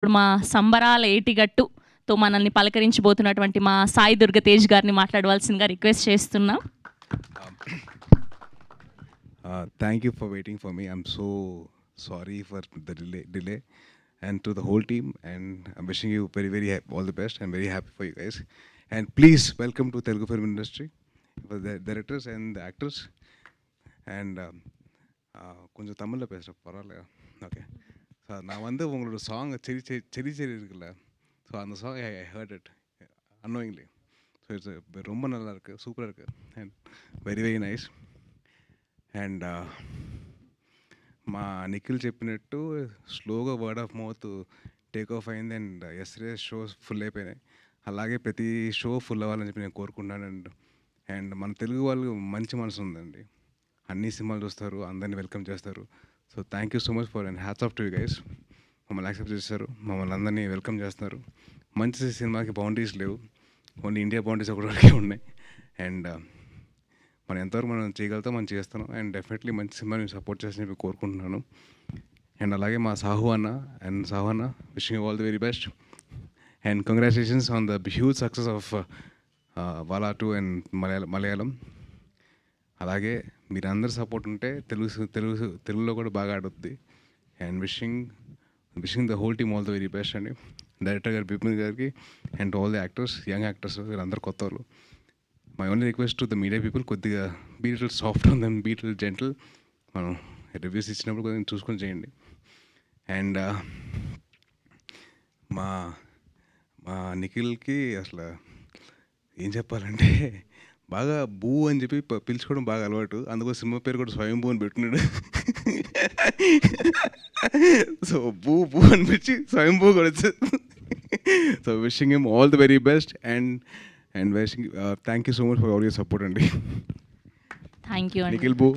ఇప్పుడు మా సంబరాల ఏటిగట్టుతో మనల్ని పలకరించబోతున్నటువంటి మా సాయి దుర్గ తేజ్ గారిని మాట్లాడవలసిందిగా రిక్వెస్ట్ చేస్తున్నాం. Thank you for waiting for me. I'm so sorry for the delay, and to the whole team. And I'm wishing you very all the best. I'm very happy for you guys. And please welcome to Telugu film industry, for the directors and the actors. And கொஞ்சம் தமிழில் பேசுகிறேன் பரவாயில்ல. Okay, so நான் வந்து உங்களோட song செரி செரி செரி இருக்குல்ல, ஸோ அந்த song I heard it annoyingly. So it's ரொம்ப நல்லா இருக்குது, சூப்பராக இருக்குது, அண்ட் వెరీ నైస్. అండ్ మా నిఖిల్ చెప్పినట్టు స్లోగా word of mouth take off అయింది. అండ్ ఎస్రే షోస్ ఫుల్ అయిపోయినాయి. అలాగే ప్రతి షో ఫుల్ అవ్వాలని చెప్పి నేను కోరుకుంటున్నాను. అండ్ మన తెలుగు వాళ్ళు మంచి మనసు ఉందండి, అన్ని సినిమాలు చూస్తారు, అందరినీ వెల్కమ్ చేస్తారు. So thank you so much for and hats off to you guys. మమ్మల్ని యాక్సెప్ట్ చేస్తారు, మమ్మల్ని అందరినీ వెల్కమ్ చేస్తున్నారు. మంచి సినిమాకి బౌండరీస్ లేవు, ఓన్లీ ఇండియా బౌండరీస్ ఒకటికే ఉన్నాయి. అండ్ మనం ఎంతవరకు మనం చేయగలుగుతాం మనం చేస్తాను. అండ్ డెఫినెట్లీ మంచి సినిమాని సపోర్ట్ చేసి చెప్పి కోరుకుంటున్నాను. అండ్ అలాగే మా సాహు అన్న wishing you all the very best. And congratulations on the huge success of Vaazha 2 and Malayalam. అలాగే మీరు అందరు సపోర్ట్ ఉంటే తెలుగులో కూడా బాగా ఆడుద్ది. And wishing the whole team all the very best అండి. డైరెక్టర్ గారు బిపిన్ గారికి and all the actors, young actors, వీళ్ళందరూ కొత్త వాళ్ళు. My only request to the media people, కొద్దిగా be little soft on them, be little gentle. మనం reviews ఇచ్చినప్పుడు కొద్దిగా చూసుకొని చేయండి. అండ్ మా నిఖిల్కి అసలు ఏం చెప్పాలంటే బాగా బూ అని చెప్పి పిలుచుకోవడం బాగా అలవాటు. అందుకో సినిమా పేరు కూడా స్వయంభూ అని పెట్టుకున్నాడు. సో బూ అనిపించి స్వయంభూ కూడా వచ్చేది. So wishing him all the very best. And wishing thank you so much for all your support అండి. థ్యాంక్ యూ అండి. నిఖిల్ బూ.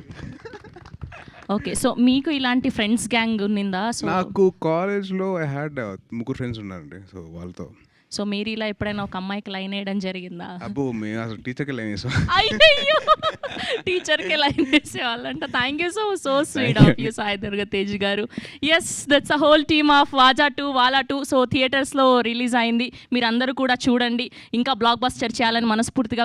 ఓకే, సో మీకు ఇలాంటి ఫ్రెండ్స్ గ్యాంగ్ ఉన్నిందా? సో నాకు కాలేజ్లో ఐ హ్యాడ్ 3 ఫ్రెండ్స్ ఉన్నారండి. సో వాళ్ళతో సో మీరు ఇలా ఎప్పుడైనా ఒక అమ్మాయికి లైన్ వేయడం జరిగిందా? అబ్బో మేము అసలు టీచర్కి లైన్ వేసాం. అయ్యో, టీచర్కి లైన్ వేసేవాళ్ళంట. Thank you so sweet of you Sai Durga Tej గారు. Yes, that's a whole team of Vaazha 2 Vaazha 2. So థియేటర్స్లో రిలీజ్ అయింది, మీరు అందరూ కూడా చూడండి. ఇంకా బ్లాక్ బస్టర్ చేయాలని మనస్ఫూర్తిగా